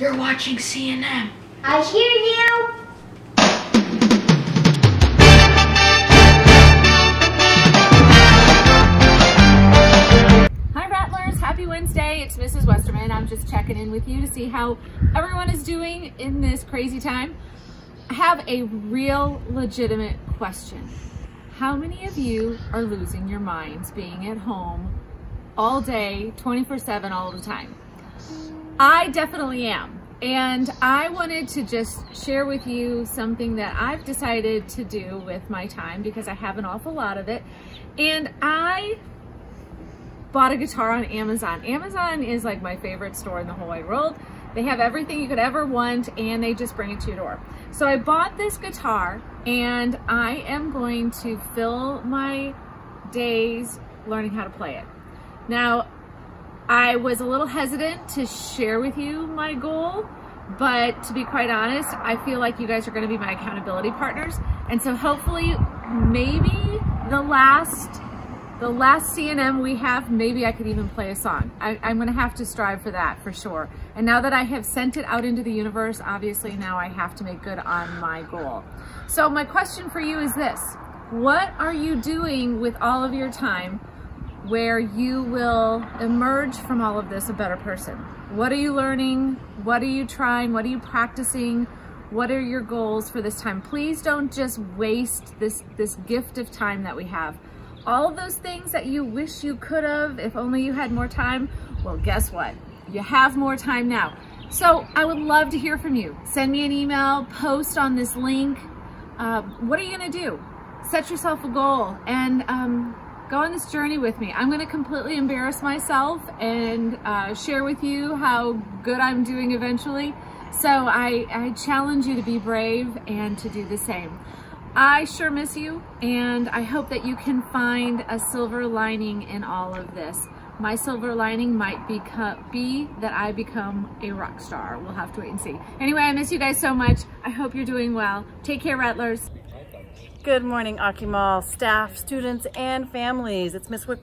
You're watching C&M. I hear you. Hi Rattlers, happy Wednesday. It's Mrs. Westerman. I'm just checking in with you to see how everyone is doing in this crazy time. I have a real legitimate question. How many of you are losing your minds being at home all day, 24/7, all the time? I definitely am. And I wanted to just share with you something that I've decided to do with my time because I have an awful lot of it. And I bought a guitar on Amazon. Amazon is like my favorite store in the whole wide world. They have everything you could ever want and they just bring it to your door. So I bought this guitar and I am going to fill my days learning how to play it. Now, I was a little hesitant to share with you my goal, but to be quite honest, I feel like you guys are going to be my accountability partners. And so hopefully, maybe the last C&M we have, maybe I could even play a song. I'm going to have to strive for that for sure. And now that I have sent it out into the universe, obviously now I have to make good on my goal. So my question for you is this: what are you doing with all of your time where you will emerge from all of this a better person? What are you learning? What are you trying? What are you practicing? What are your goals for this time? Please don't just waste this gift of time that we have. All of those things that you wish you could have, if only you had more time, well, guess what? You have more time now. So I would love to hear from you. Send me an email, post on this link. What are you gonna do? Set yourself a goal and go on this journey with me. I'm gonna completely embarrass myself and share with you how good I'm doing eventually. So I challenge you to be brave and to do the same. I sure miss you, and I hope that you can find a silver lining in all of this. My silver lining might be that I become a rock star. We'll have to wait and see. Anyway, I miss you guys so much. I hope you're doing well. Take care, Rattlers. Good morning, Aki Mall staff, students, and families. It's Miss Wick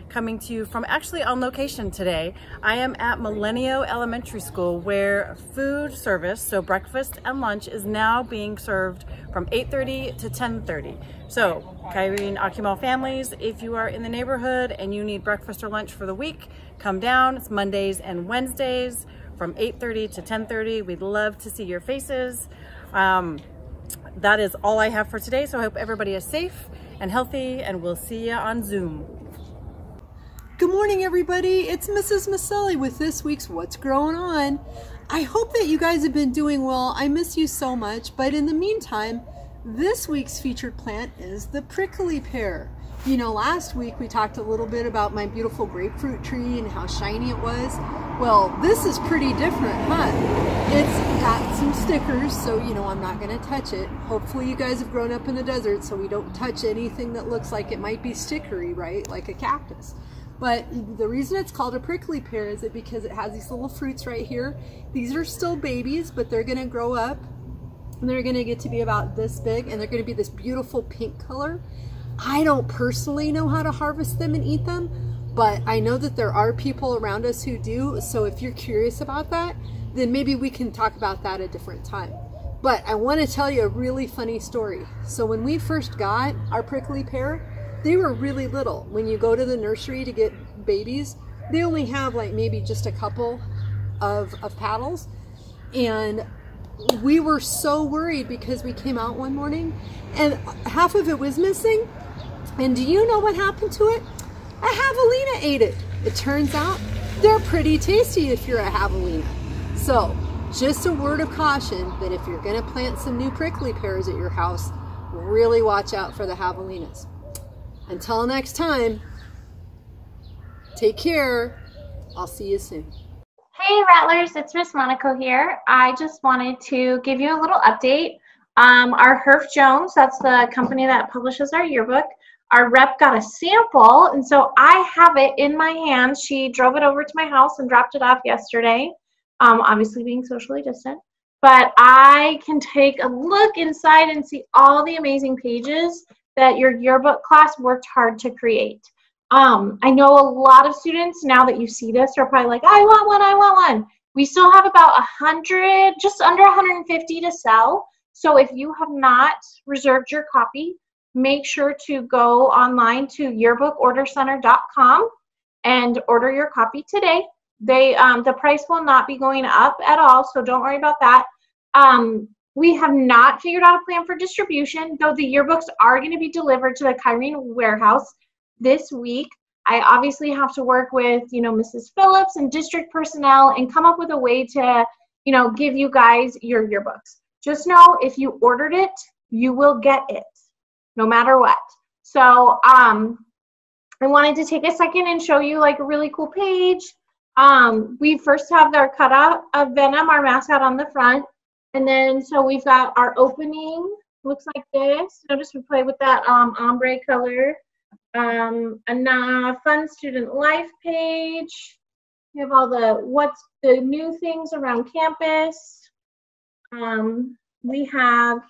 coming to you from actually on location today. I am at Millennium Elementary School where food service, so breakfast and lunch, is now being served from 8:30 to 10:30. So, Kyrene Aki Mall families, if you are in the neighborhood and you need breakfast or lunch for the week, come down. It's Mondays and Wednesdays from 8:30 to 10:30. We'd love to see your faces. That is all I have for today, so I hope everybody is safe and healthy, and we'll see you on Zoom. Good morning, everybody. It's Mrs. Miceli with this week's What's Growing On. I hope that you guys have been doing well. I miss you so much, but in the meantime, this week's featured plant is the prickly pear. You know, last week we talked a little bit about my beautiful grapefruit tree and how shiny it was. Well, this is pretty different, huh? It's got some stickers, so you know I'm not gonna touch it. Hopefully you guys have grown up in the desert, so we don't touch anything that looks like it might be stickery, right? Like a cactus. But the reason it's called a prickly pear is because it has these little fruits right here. These are still babies, but they're gonna grow up and they're gonna get to be about this big, and they're gonna be this beautiful pink color. I don't personally know how to harvest them and eat them, but I know that there are people around us who do. So if you're curious about that, then maybe we can talk about that at a different time. But I want to tell you a really funny story. So when we first got our prickly pear, they were really little. When you go to the nursery to get babies, they only have like maybe just a couple of petals. And we were so worried because we came out one morning and half of it was missing. And do you know what happened to it? A javelina ate it. It turns out they're pretty tasty if you're a javelina. So just a word of caution that if you're gonna plant some new prickly pears at your house, really watch out for the javelinas. Until next time, take care. I'll see you soon. Hey Rattlers, it's Miss Monaco here. I just wanted to give you a little update. Our Herf Jones, that's the company that publishes our yearbook, our rep got a sample, and so I have it in my hands. She drove it over to my house and dropped it off yesterday, obviously being socially distant. But I can take a look inside and see all the amazing pages that your yearbook class worked hard to create. I know a lot of students, now that you see this, are probably like, I want one, I want one. We still have about 100, just under 150 to sell. So if you have not reserved your copy, make sure to go online to yearbookordercenter.com and order your copy today. The price will not be going up at all, so don't worry about that. We have not figured out a plan for distribution, though the yearbooks are going to be delivered to the Kyrene warehouse this week. I obviously have to work with, Mrs. Phillips and district personnel and come up with a way to, give you guys your yearbooks. Just know if you ordered it, you will get it, no matter what. So I wanted to take a second and show you like a really cool page. We first have our cutout of Venom, our mascot, on the front. And then, so we've got our opening, looks like this. Notice we play with that ombre color. A fun student life page. We have all what's the new things around campus. We have,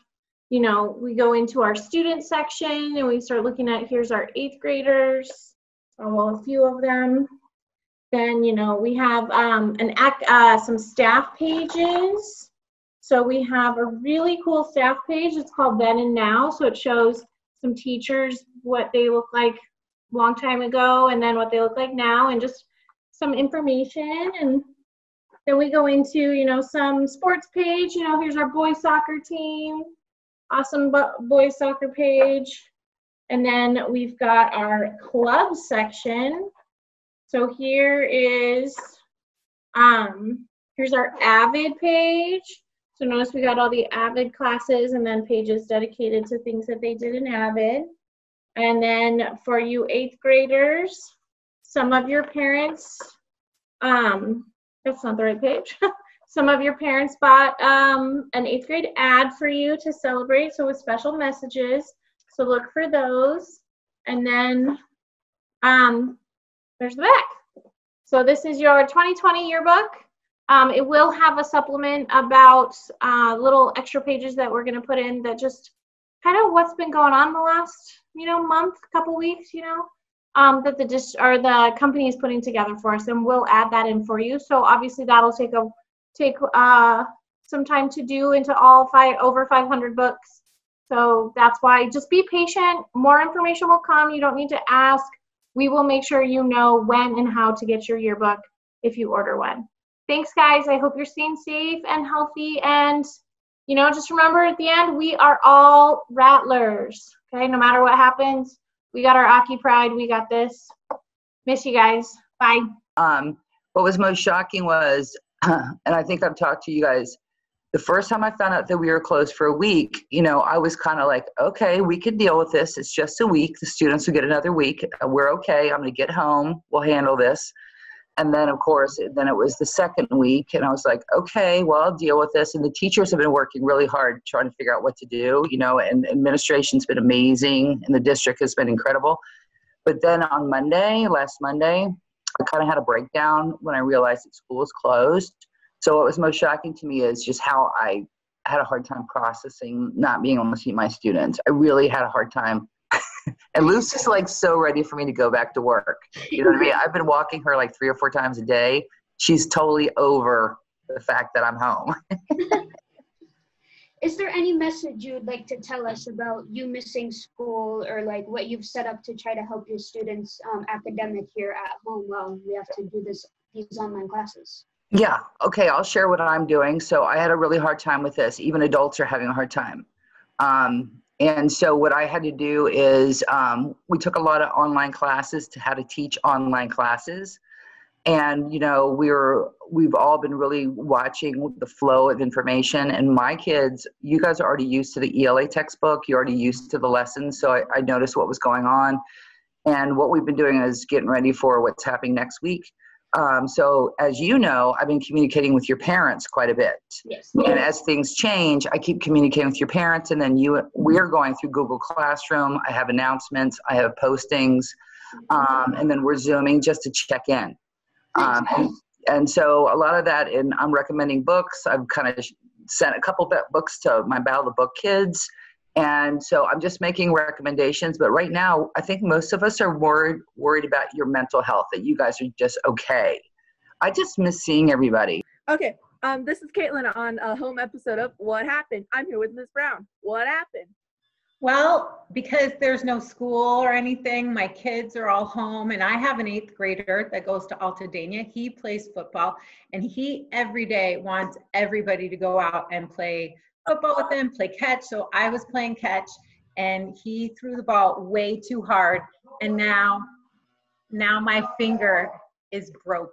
we go into our student section and we start looking at, here's our 8th graders. Well, a few of them. Then, we have some staff pages. So we have a really cool staff page. It's called Then and Now. So it shows some teachers, what they look like a long time ago, and then what they look like now, and just some information. And then we go into, some sports page. Here's our boys soccer team. Awesome boys soccer page. And then we've got our club section. So here is, here's our Avid page. So notice we got all the Avid classes and then pages dedicated to things that they did in Avid. And then for you 8th graders, some of your parents, that's not the right page. Some of your parents bought an 8th grade ad for you to celebrate, so with special messages. So look for those. And then there's the back. So this is your 2020 yearbook. It will have a supplement about little extra pages that we're going to put in that just kind of what's been going on the last, month, couple weeks, that the company is putting together for us, and we'll add that in for you. So obviously that'll take some time to do into over 500 books. So that's why just be patient. More information will come. You don't need to ask. We will make sure you know when and how to get your yearbook if you order one. Thanks, guys. I hope you're staying safe and healthy. And, just remember at the end, we are all Rattlers. Okay, no matter what happens, we got our Aki pride. We got this. Miss you guys. Bye. What was most shocking was, and I think I've talked to you guys, the first time I found out that we were closed for a week, I was kind of like, okay, we can deal with this. It's just a week. The students will get another week. We're okay. I'm going to get home. We'll handle this. And then, of course, it was the second week, and I was like, okay, well, I'll deal with this. And the teachers have been working really hard trying to figure out what to do, and administration's been amazing, and the district has been incredible. But then on last Monday, I kind of had a breakdown when I realized that school was closed. So what was most shocking to me is just how I had a hard time processing not being able to see my students. I really had a hard time. And Lucy's like so ready for me to go back to work. You know what I mean? I've been walking her like 3 or 4 times a day. She's totally over the fact that I'm home. Is there any message you would like to tell us about you missing school, or like what you've set up to try to help your students academic here at home while we have to do these online classes? Yeah. Okay. I'll share what I'm doing. So I had a really hard time with this. Even adults are having a hard time. And so what I had to do is we took a lot of online classes to how to teach online classes. And, we've all been really watching the flow of information. And my kids, you guys are already used to the ELA textbook. You're already used to the lessons. So I noticed what was going on. And what we've been doing is getting ready for what's happening next week. So as you know, I've been communicating with your parents quite a bit. Yes. And as things change, I keep communicating with your parents, and then we're going through Google Classroom. I have announcements, I have postings, and then we're Zooming just to check in. And so a lot of that, and I'm recommending books. I've kind of sent a couple of books to my Battle of the Book kids. And so I'm just making recommendations. But right now, I think most of us are worried about your mental health, that you guys are just okay. I just miss seeing everybody. Okay, this is Caitlin on a home episode of What Happened? I'm here with Ms. Brown. What happened? Well, because there's no school or anything, my kids are all home, and I have an 8th grader that goes to Altadena. He plays football, and he every day wants everybody to go out and play football with him, play catch. So I was playing catch, and he threw the ball way too hard, and now my finger is broken.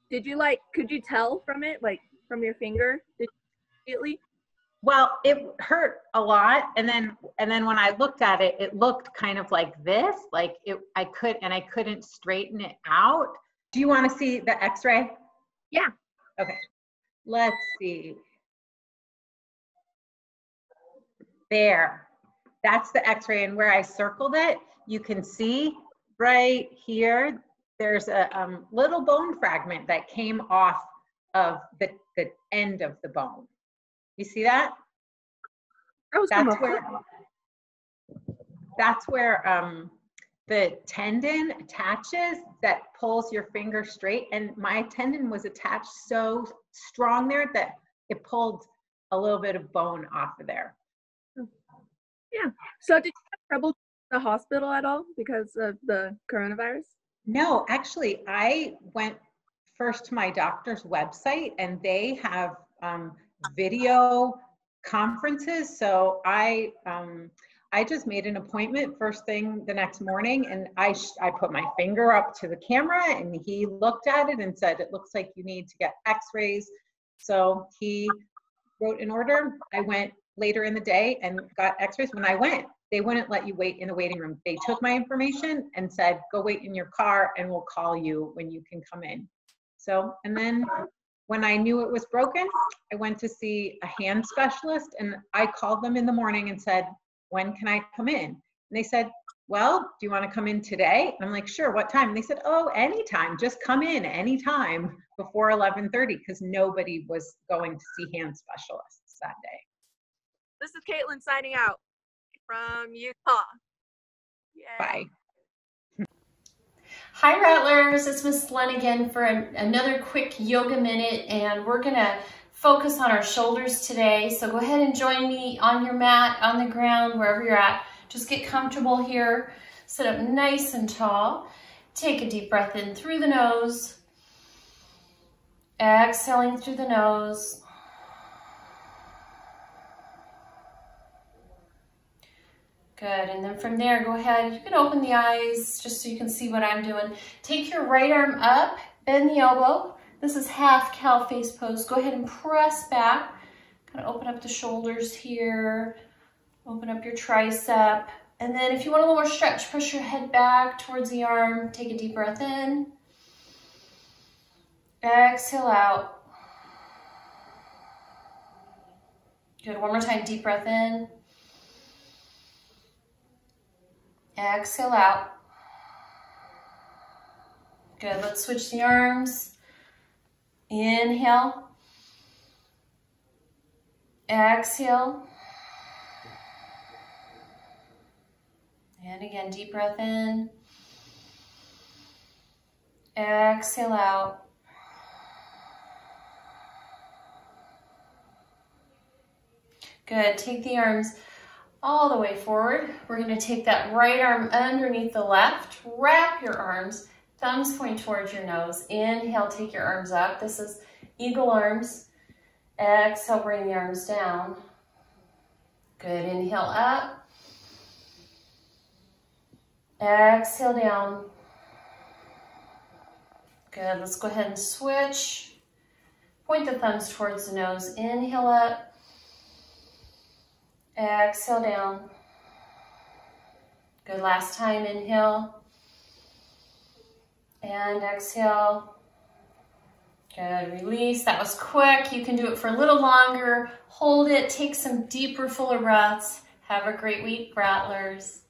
Did you could you tell from it, from your finger? Did you immediately? Well, it hurt a lot, and then when I looked at it, it looked kind of like this, I couldn't straighten it out. Do you want to see the X-ray? Yeah. Okay. Let's see. There. That's the X-ray, and where I circled it, you can see right here. There's a little bone fragment that came off of the end of the bone. You see that? That's where the tendon attaches that pulls your finger straight. And my tendon was attached so strong there that it pulled a little bit of bone off of there. Yeah. So did you have trouble at the hospital at all because of the coronavirus? No, actually, I went first to my doctor's website, and they have video conferences. So I just made an appointment first thing the next morning, and I put my finger up to the camera, and he looked at it and said, it looks like you need to get x-rays. So he wrote an order. I went later in the day and got x-rays. When I went, they wouldn't let you wait in the waiting room. They took my information and said, go wait in your car and we'll call you when you can come in. So, and then when I knew it was broken, I went to see a hand specialist, and I called them in the morning and said, when can I come in? And they said, well, do you want to come in today? And I'm like, sure, what time? And they said, oh, anytime, just come in anytime before 11:30, because nobody was going to see hand specialists that day. This is Caitlin signing out from Utah. Yay. Bye. Hi Rattlers, it's Miss Len again for another quick yoga minute, and we're gonna focus on our shoulders today. So go ahead and join me on your mat, on the ground, wherever you're at. Just get comfortable here. Sit up nice and tall. Take a deep breath in through the nose. Exhaling through the nose. Good, and then from there, go ahead, you can open the eyes just so you can see what I'm doing. Take your right arm up, bend the elbow. This is half cow face pose. Go ahead and press back. Kind of open up the shoulders here. Open up your tricep. And then if you want a little more stretch, push your head back towards the arm. Take a deep breath in. Exhale out. Good, one more time, deep breath in. Exhale out. Good, let's switch the arms. Inhale. Exhale. And again, deep breath in. Exhale out. Good, take the arms all the way forward. We're going to take that right arm underneath the left. Wrap your arms. Thumbs point towards your nose. Inhale, take your arms up. This is eagle arms. Exhale, bring the arms down. Good, inhale up. Exhale down. Good, let's go ahead and switch. Point the thumbs towards the nose. Inhale up. Exhale down. Good, last time, inhale. And exhale. Good, release. That was quick. You can do it for a little longer. Hold it, take some deeper, fuller breaths. Have a great week, Rattlers.